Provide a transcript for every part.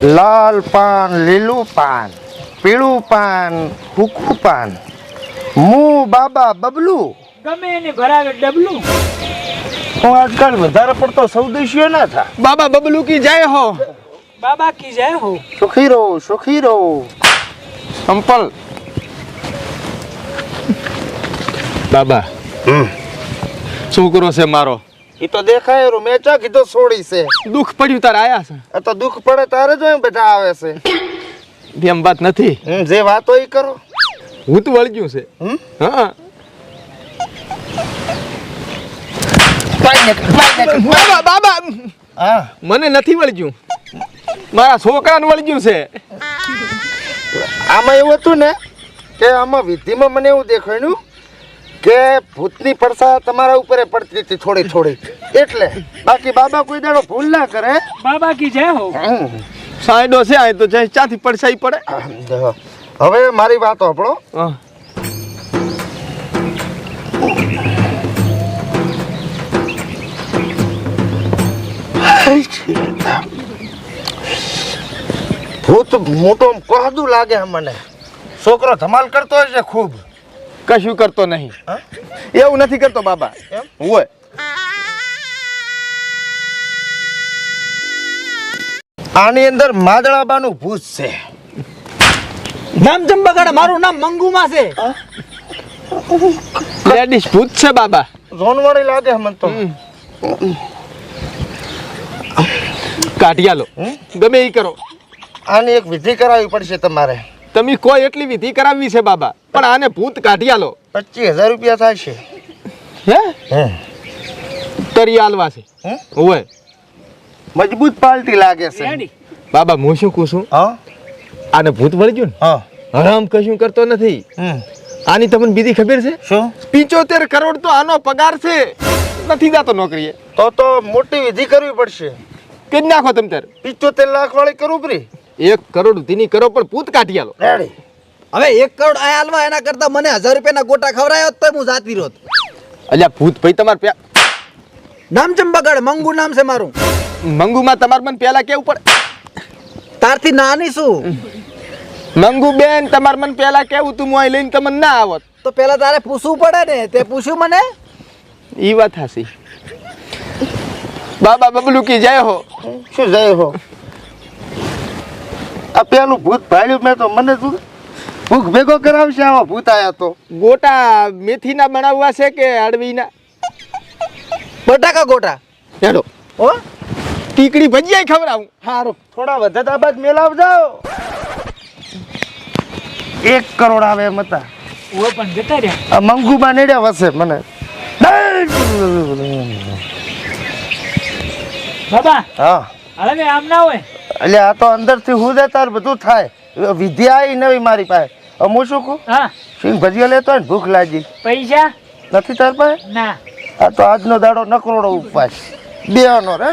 લાલ પાન, લીલું પાન, પીળું પાન, હુકું પાન, મું બાબા બબલું. ગમે એને ભરાવે ડબલું. હું આજકાલ વધારે પડતો સૌદેશીઓ ના થા. બાબા બબલુ કી જય હો. બાબા કી જય હો. સુખી રહો, સુખી રહો. સંપલ બાબા છોકરો છે મારો, એ તો દેખાય રહ્યું. મેં ચા કીધું છોડી છે. દુઃખ પડ્યું તારે આયા છે. આ તો દુઃખ પડે તારે જો બધા આવે છે. એમ વાત નથી, જે વાતો એ કરો. હું તો વળગ્યું છે. હા બાબા બાબા હા, મને નથી વળગ્યું, મારા છોકરાને વળગ્યું છે. આમાં એવું હતું ને કે આમાં વિધિમાં મને એવું દેખાયું કે ભૂતની પડસા તમારા ઉપર પડતી હતી થોડી થોડી, એટલે બાકી બાબા કોઈ દાડો ભૂલ ના કરે. બાબા કી જય હો. સાઈડો છે આ તો ચાહે ચાથી પડસાઈ પડે. હવે મારી વાત સાંભળો. હા. ભૂત મોટો કહદું લાગે મને. છોકરો ધમાલ કરતો હશે ખૂબ. કશું કરતો નહીં. એવું નથી કરતો બાબા. એમ? હોય આની અંદર માદળાબાનું ભૂત છે. નામ ચંબગાડા, મારું નામ મંગુમા છે. લેડીઝ ભૂત છે બાબા. જોનવાળી લાગે મને તો. કાઢિયાલો ગમે એ કરો, આની એક વિધિ કરાવવી પડશે તમારે. તમે કોઈ એટલી વિધિ કરાવવી છે બાબા, પણ આને ભૂત કાઢિયાલો 25,000 રૂપિયા થાય છે. હે તરી આલવા છે. હોય મજબૂત પાલટી લાગે છે. રેડી. બાબા હું શું કહું છું, હા આને ભૂત વળગ્યું ને, હા. હરામ કશું કરતો નથી. આની તમને બીજી ખબર છે? શું? 75 કરોડ તો આનો પગાર છે, નથી જાતો નોકરીએ. તો મોટી વિધિ કરવી પડશે. કે જ નાખો તમે તાર 75 લાખ વાળી કરવું પડી. 1 કરોડ ધીની કરો પણ ભૂત કાઢિયાલો. રેડી. હવે 1 કરોડ આ હાલવા એના કરતા મને 1000 રૂપિયાના ગોટા ખવરાયો તો હું જાતી રોત. અલ્યા ભૂત ભાઈ તમારે નામ ચંબગાડ, મંગુ નામ છે મારું. મંગુમાં તમારે મને પહેલા કેવું પડે. તારથી નાની શું? મંગુ બેન તમારે મને પહેલા કેવું તું, હું અહીં લઈને તમને ના આવત. તો પેલા તારે પૂછવું પડે ને, તે પૂછ્યું મને. ઈ વાત હાસી. બાબા બબલુ કી જય હો. શું જાય હો? આ પેલું ભૂત ભાડ્યું મેં તો મને તું ભૂખ ભેગો કરાવશે. આવા ભૂત આયા તો ગોટા મેથીના બનાવવા છે કે અડવીના? બટાકા ગોટા. હેડો હો ટીકડી ભજીયા ખવડાવું. હારું. થોડા વધારે બાદ મેલાવ જાઓ. 1 કરોડ આવે એમ હતા. ઓ પણ જતા રહ્યા. આ મંગુમાં નેડ્યા વસે મને. બાબા હા, હવે આમ ના હોય. એટલે આ તો અંદરથી હું દે તાર બધું થાય. વિધિ આવી નવી મારી પાસે. હું શું કહું, હા સિંગ ભજીયા લેતો હોય ને ભૂખ લાગી પૈસા નથી તાર પાસે. ના. આ તો આજનો દાડો નકરોડો ઉપવાસ બેનો રે.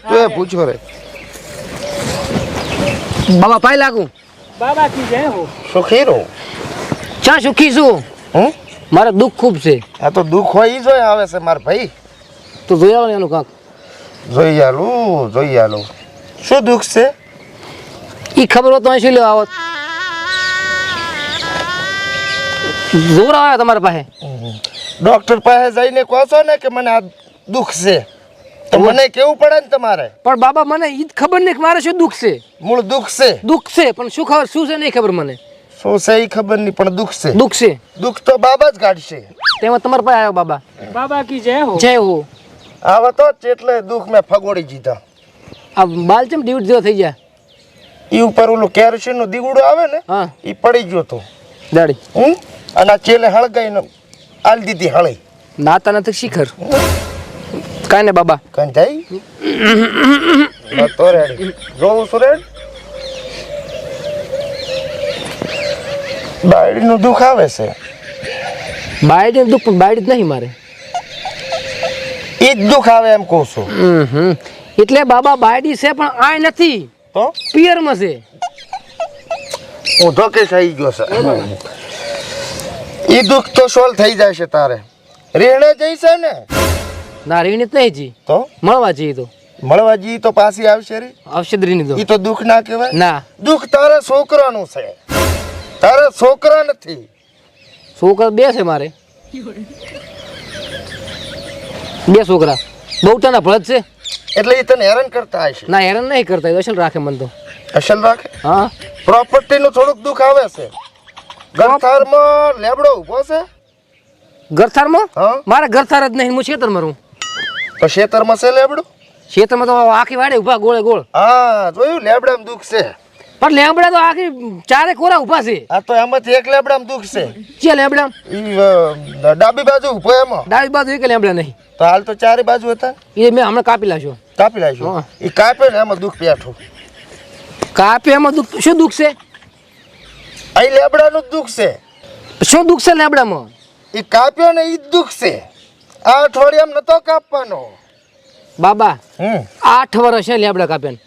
તું એ પૂછો રે. બાબા પાઈ લાગુ. બાબા કી જય હો. સુખી રહો. ચા સુખી છું. હું મારે દુઃખ ખૂબ છે. આ તો દુઃખ હોય ઈ જોઈ આવે છે મારા ભાઈ. તું જોઈ આવ ને એનું કાંક. જોઈ આલું, જોઈ આલું. શું દુઃખ છે? ઈ ખબર હોત તો અહીં શું લેવા આવત. જોર આવે તમારા પાસે. ડોક્ટર પાસે જઈને કહો છો ને કે મને આ દુઃખ છે, તો મને કેવું પડે ને તમારે. પણ બાબા મને ઈ જ ખબર નહીં કે મારે શું દુઃખ છે. મૂળ દુઃખ છે. દુઃખ છે પણ શું ખબર શું છે નહીં ખબર મને. શું છે એ ખબર નહીં, પણ દુઃખ છે. દુઃખ છે દુઃખ તો બાબા જ કાઢશે. તેમાં તમારા પાસે આવ્યો બાબા. બાબા કી જય હો. જય હો. આવા તો એટલે દુઃખ મેં ફગોડી દીધા. આ બાલ ચમ ડીવટ જેવો થઈ ગયા. ઈ ઉપર ઓલું કેરોસીન નું દીવડું આવે ને, હા ઈ પડી ગયો તો. દાડી. અને આ ચેલે હળગાઈને આલ દીધી હળી. નાતા નથી શિખર. કાંઈ ને બાબા. કઈ જાય તો રેડી. જોવું છું રેડ. બાયડી નું દુઃખ આવે છે. બાયડી દુઃખ પણ બાયડી જ નહીં મારે. ઈ જ દુઃખ આવે એમ કહું છું. એટલે બાબા બાયડી છે પણ આય નથી, તો પિયરમાં છે. ઊંધો કેસ આવી ગયો છે. ઈ દુઃખ તો સોલ્વ થઈ જાય છે તારે. રેણે જઈશે ને ના રેણી જ નહીં જી તો મળવા જઈએ તો મળવા જી તો પાછી આવશે રે. ઔષધરીની દો ઈ તો દુઃખ ના કહેવાય. ના દુઃખ તારા છોકરાનું છે, તારા છોકરા નથી. છોકરા બે છે મારે, બે છોકરા બહુ તાના ભળત છે. એટલે એ તને હેરાન કરતા હશે. ના હેરાન નહીં કરતા, અસલ રાખે મન તો. અસલ રાખે. હા પ્રોપર્ટી નું થોડુંક દુઃખ આવે છે. ગરથારમાં લેબડો ઉભો છે. ગરથારમાં હા મારે ગરથાર જ નહીં, હું ખેતરમાં રહું. તો ખેતરમાં છે લેબડો. ખેતરમાં તો આખી વાડે ઉભા ગોળે ગોળ. હા જોયું, લેબડામાં દુઃખ છે. પણ લેબડા તો આખી ચારે કોરા ઉભા છે. આ તો એમાંથી એક લેબડામાં દુઃખ છે. છે લેબડા ઈ ડાબી બાજુ ઉભો એમાં. ડાબી બાજુ એક લેબડા નહીં. તો હાલ તો ચારે બાજુ હતા. એ મેં હમણાં કાપી લાવશો. કાપી લાવીશું. હા. એ કાપે ને એમાં દુઃખ પેઠું. કાપે એમાં દુઃખ શું દુઃખ છે? અહીં લેબડાનું જ દુઃખ છે. શું દુઃખ છે લેબડામાં? એ કાપ્યો ને ઈ જ દુઃખ છે. આ અઠવાડિયામાં નતો કાપવાનો. બાબા 8 વર્ષ છે લેબડા કાપ્યા ને.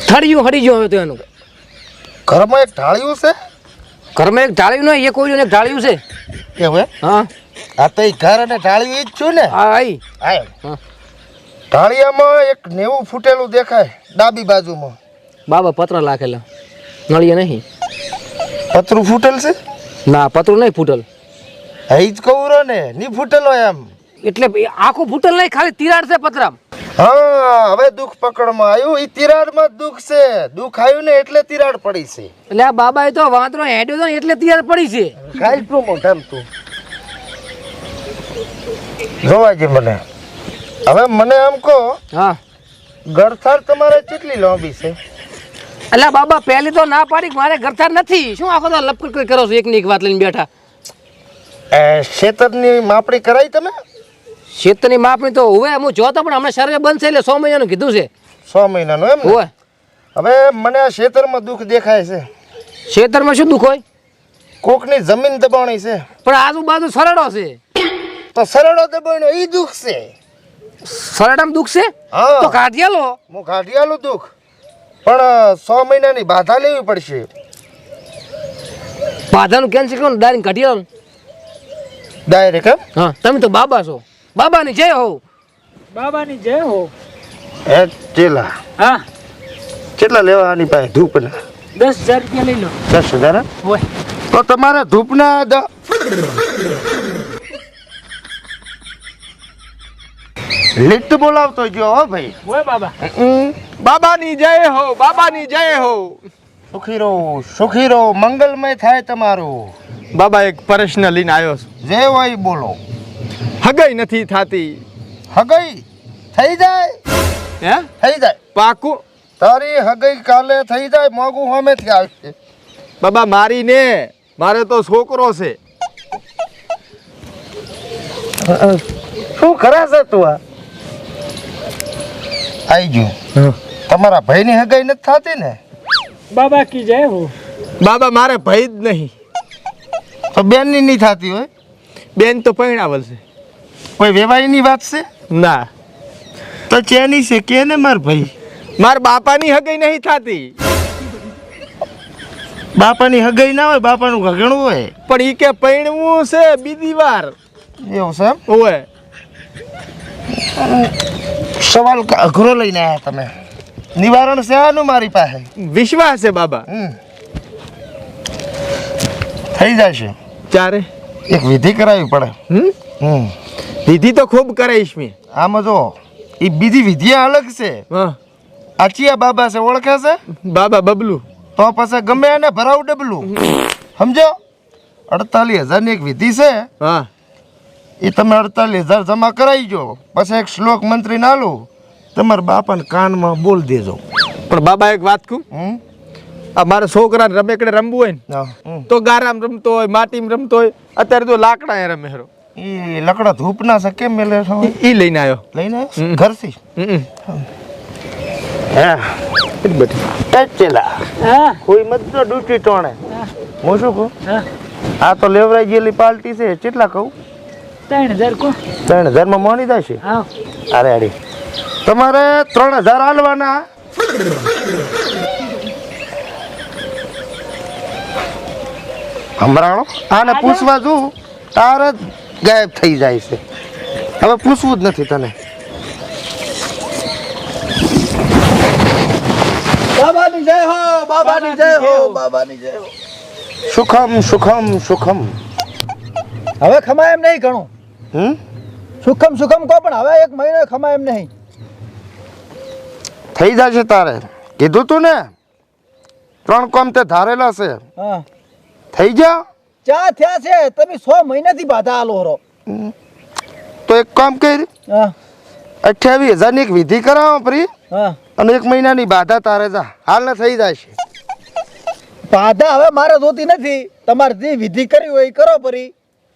થળિયું હડી ગયું હવે તો એનું. ઘરમાં એક ઢાળિયું છે. ઘરમાં એક ઢાળ્યું નહીં, એ કોઈ એક ઢાળ્યું છે. એવું હે? હા આ તો ઈ ઘર અને ઢાળિયું ઈ જ છું ને. હા આઈ હા. હા ઢાળિયામાં એક નેવું ફૂટેલું દેખાય ડાબી બાજુમાં. બાબા પતરા લાખેલા, નળીએ નહીં. પતરું ફૂટેલ છે. ના પતરું નહીં ફૂટલ. હા ઈ જ કહું રો ને, ની ફૂટેલો એમ. એટલે આખું ફૂટલ નહીં, ખાલી તિરાડ છે પતરામ. હા હવે દુઃખ પકડમાં આવ્યું. ઈ તિરાડમાં જ દુઃખ છે. દુઃખ આવ્યું ને એટલે તિરાડ પડી છે. એટલે આ બાબાએ તો વાંદરો હેડ્યો હતો ને એટલે તિરાડ પડી છે. કાલ તું મોઢામ તું જોવાજી મને. હવે મને આમ કહો, હા ગરથાર તમારે કેટલી લાંબી છે? એટલે બાબા પહેલી તો ના પાડી કે મારે ગરથાર નથી. શું આખો તો લપકડ કરો છો એકની એક વાત લઈને બેઠા. ખેતરની માપણી કરાઈ તમે? ક્ષેત્રની માપણી તો હવે હું જોતો, પણ હમણાં સર્વે બનશે એટલે 100 મહિનાનું કીધું છે. 100 મહિનાનું એમ ને? હોય હવે મને આ ખેતરમાં દુઃખ દેખાય છે. ક્ષેત્રમાં શું દુઃખ હોય? કોકની જમીન દબાણી છે. પણ આજુબાજુ સરડો છે. તો સરળો દબાણો ઈ દુઃખ છે. સરડામાં દુઃખ છે હા તો કાઢિયાલો. હું કાઢિયાલું દુઃખ, પણ 100 મહિનાની બાધા લેવી પડશે. બાધાનું કેન્સલ કરો ને ડાયરેક્ટ કાઢિયાલો. ડાયરેક્ટ એમ? હા તમે તો બાબા છો, બાબાની જય હો. બાબાની જય હો. એ ચેલા હા કેટલા લેવા આની પાસે ધૂપના? 10,000 રૂપિયા લઈ લો. 10,000 હોય તો તમારે ધૂપના લિફ્ટ બોલાવતો જો હો ભાઈ. હોય બાબા. બાબાની જય હો, બાબાની જય હો. સુખી રહો, મંગલમય થાય તમારું. બાબા એક પ્રશ્ન લઈને આવ્યો છું. જે હોય બોલો. હગાઈ નથી થાતી. હગઈ થઈ જાય. હે થઈ જાય. પાકું? તારી હગઈ કાલે થઈ જાય. મોગું હોમેથી આવશે. બાબા મારી ને, મારે તો છોકરો છે. શું કરે છે તું? આઈ ગયું. તમારા ભાઈની હગાઈ નથી થતી ને? બાબા કી જય હો. બાબા મારે ભાઈ જ નહીં. તો બેનની નહીં થતી હોય? બેન તો પરણાવલ છે. કોઈ વેવાઈની વાત છે? ના. તો ચેની છે કે ને માર ભાઈ? મારા બાપાની હગાઈ નહીં થાતી. બાપાની હગાઈ ના હોય, બાપાનું ઘગણું હોય. પણ ઈ કે પરણવું છે બીજી વાર. એવું છે એમ? ઓય સવાલ અઘરો લઈને આવ્યા તમે. નિવારણ છે આનું મારી પાસે. વિશ્વાસ છે બાબા. થઈ જશે. ચારે એક વિધિ કરાવવી પડે. વિધિ તો ખૂબ કરાઈશ મેં. આમાં જો એ બીજી વિધિ અલગ છે. હા આચિયા બાબા છે, ઓળખે છે? બાબા બબલું. તો પછી ગમે એને ભરાવ ડબલું. સમજો? 48,000 ની એક વિધિ છે. હા એ તમે 48,000 જમા કરાવી જો. પછી એક શ્લોક મંત્રી નાલું તમારા બાપાને કાનમાં બોલ દેજો. પણ બાબા એક વાત કહું, આ મારા છોકરાને રમેકડે રમવું હોય ને તો ગારામ રમતો હોય, માટીમાં રમતો હોય. અત્યારે તો લાકડા રમે હેરો. એ લકડા ધૂપના છે કેમ મેલે છો? ઈ લઈને આવ્યો. લઈને ઘરથી? હા કોઈ મત ડૂટી ટોણે. હું શું કહું, હા આ તો લેવરાઈ ગયેલી પાર્ટી છે. કેટલા કહું? 3,000 કો. 3,000 માં મોની થાય છે. હા અરે અરે તમારે 3,000 હાલવાના. હમણાં આને પૂછવા જુ તાર જ ગાયબ થઈ જાય છે. હવે પૂછવું જ નથી તને. બાબાની જય હો, બાબાની જય હો, બાબાની જય હો. સુખમ સુખમ સુખમ. હવે ખમાય એમ નહીં ઘણું. સુખમ સુખમ કહો પણ હવે 1 મહિનો ખમાય એમ નહીં. થઈ જશે તારે. કીધું તું ને 3 કામ તે ધારેલા છે. હા થઈ જા. ચા થયા છે તમે 6 મહિનાથી બાધા આલો હરો. તો એક કામ કર, હા 28,000 ની એક વિધિ કરાવો પ્રી, હા અને 1 મહિનાની બાધા તારે જા. હાલ ને થઈ જશે. બાધા હવે મારે જોતી નથી. તમારે જે વિધિ કરી હોય એ કરો પરી.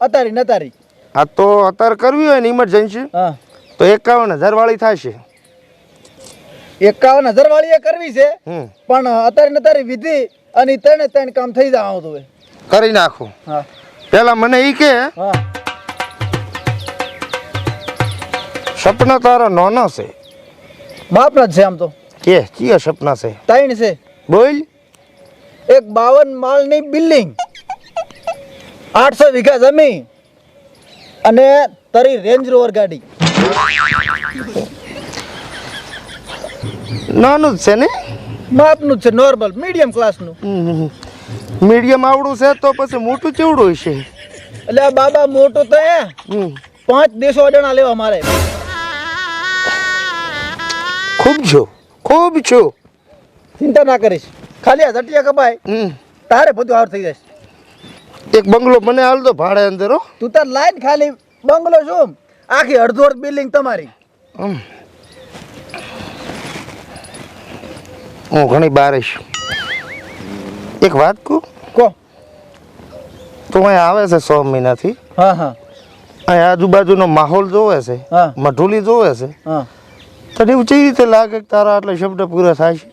અતારી નતારી. આ તો અત્યારે કરવી હોય ને ઇમરજન્સી હા તો 51,000 વાળી થશે. 51,000 વાળી એ કરવી છે. હમ પણ અત્યારે નતારી વિધિ અને 3 કામ થઈ જાય આવતું હોય. કરી નાખું. હા પેલા મને ઈ કે હા સપના તારા નાનો છે માપના જ છે આમ તો. કે કયા સપના છે 3 છે. બોલ. એક 52 માળની બિલ્ડિંગ, 800 વીઘા જમીન અને તરી રેન્જ રોવર ગાડી. નાનું જ છે ને. માપનું જ છે, નોર્મલ મીડિયમ ક્લાસનું. મીડિયમ આવડું છે તો પછી મોટું કેવડું હશે? એટલે આ બાબા મોટું તો હે 5 દેશો અડાણા લેવા મારે. ખૂબ છો, ખૂબ છો. ચિંતા ના કરીશ, ખાલી આ ઝટિયા કપાય તારે બધું હાર થઈ જશે. એક બંગલો મને હાલ દો ભાડે અંદર હો. તું તાર લાઈન ખાલી બંગલો શું, આખી અડધો બિલ્ડિંગ તમારી. હું ઘણી બારીશ. એક વાત કહું, કો. તો અહીંયા આવે છે 100 મહિનાથી. હા હા અહીંયા આજુબાજુનો માહોલ જોવે છે, હા મઢુલી જોવે છે. હા તને એવું કેવી રીતે લાગે કે તારા આટલા શબ્દ પૂરા થાય છે?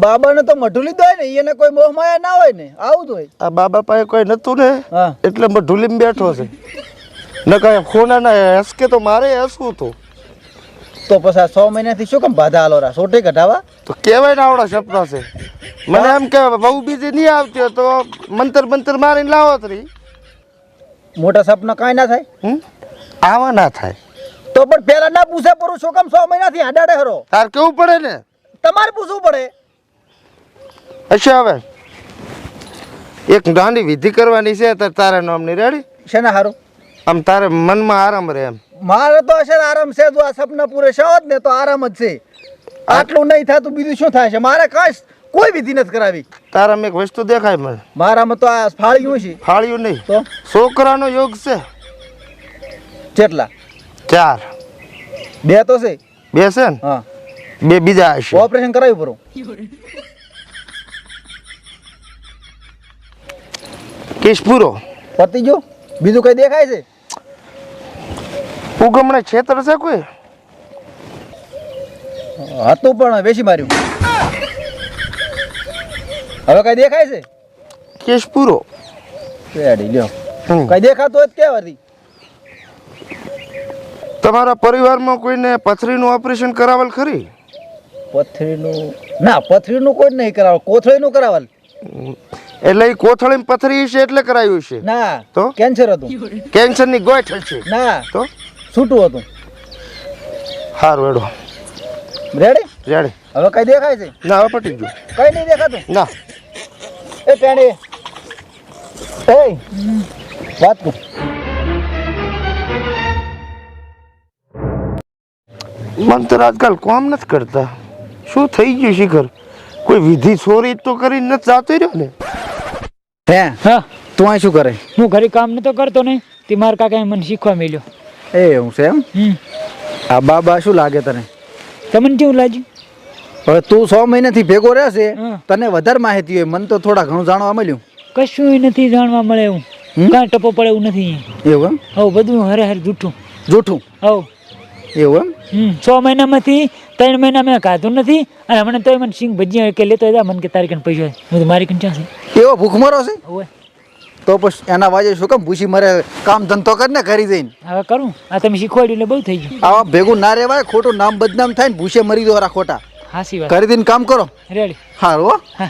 બાબાને તો મઢું લીધો હોય ને, એને કોઈ મોહ માયા ના હોય ને, આવું જ હોય. આ બાબા પાસે કોઈ નતું ને હા એટલે મઢુલીમાં બેઠો છે. ન કાંઈ ખોના હસકે તો મારે હસવું હતું. તો પછી આ 100 મહિનાથી શું કામ બાધા આલો રા? સોટે ઘટાવા તો કહેવાય ને આવડા સપના છે. મને એમ કે બહુ બીજી નહીં આવતી હોય તો મંતર મારીને લાવો તરી. મોટા સપના કાંઈ ના થાય. આવા ના થાય તો પણ પેલા ના પૂછે પૂરું શું કામ 100 મહિનાથી આડાડે હરો? તાર કેવું પડે ને. તમારે પૂછવું પડે. હશે હવે એક નાની વિધિ કરવાની છે તારા નામની. રેડી? શેના હારું? આમ તારે મનમાં આરામ રહે એમ. મારે તો હશે ને આરામ છે. જો આ સપના પૂરે શાવત ને તો આરામ જ છે. આટલું નહીં થતું બીજું શું થાય છે? મારે કાંઈ કોઈ વિધિ નથી કરાવી. તારામાં એક વસ્તુ દેખાય મને. મારામાં તો આ ફાળ્યું છે. ફાળ્યું નહીં તો છોકરાનો યોગ છે. કેટલા? 4. 2 તો છે. 2 છે ને? હા 2 બીજા હશે. ઓપરેશન કરાવ્યું પરું. કેસ પૂરો. પતી ગયો? બીજું કઈ દેખાય છે? ઉગમણે છેતર છે કોઈ? હતું પણ વેચી માર્યું. હવે કઈ દેખાય છે? કેસ પૂરો. રેડી લ્યો. હમ. કઈ દેખાતો હોય તો કેવાથી. તમારા પરિવારમાં કોઈને પથરીનું ઓપરેશન કરાવેલ ખરી? પથરીનું ના, પથરીનું કોઈ નહીં કરાવે, કોથળીનું કરાવેલ. એટલે એ કોથળીમાં પથરી છે એટલે કરાયું છે? ના તો? કેન્સર હતું. કેન્સરની ગોઠ છે? ના તો છૂટું હતું. સારું હેડો. રેડી? રેડી. હવે કઈ દેખાય છે? ના હવે પટી ગયું. કઈ નહીં દેખાતું. ના એ પેણી એ વાત કર. મંતર આજકાલ કામ નથી કરતા. શું થઈ ગયું શિખર? કોઈ વિધિ ચોરી તો કરીને નથી જાતો રહ્યો ને? હે હા તું અહીં શું કરે? હું ઘરે કામ નતો કરતો ને તે મારા કાકાએ મને શીખવા મળ્યો. એ હું છે એમ? આ બાબા શું લાગે તને? તમને કેવું લાગ્યું? હવે તું 100 મહિનાથી ભેગો રહેશે, હા. તને વધારે માહિતી હોય. મને તો થોડા ઘણું જાણવા મળ્યું. કશું નથી જાણવા મળે એવું. કાંઈ ટપો પડે એવું નથી. એવું એમ? હવ બધું હરે હરે જૂઠું. જૂઠું? હવ એવું એમ? 6 મહિનામાંથી 3 મહિના મેં ખાધું નથી અને હમણાં તોય મને સિંગ ભજીયા કે લેતો હતા. મને કે તારી કન પૈસા હું તો મારી કન ક્યાં છે? એવો ભૂખમરો છે? હવે તો પછી એના વાજે શું કામ ભૂસી મરે? કામ ધંધો કરીને ઘરી જઈને. હવે કરું. આ તમે શીખવાડ્યું એટલે બહુ થઈ ગયું. આવા ભેગું ના રહેવાય. ખોટું નામ બદનામ થાય ને ભૂસે મરી દો ખોટા. હાસી વાત. કરી દઈને કામ કરો. રેડી. સારું હો. હા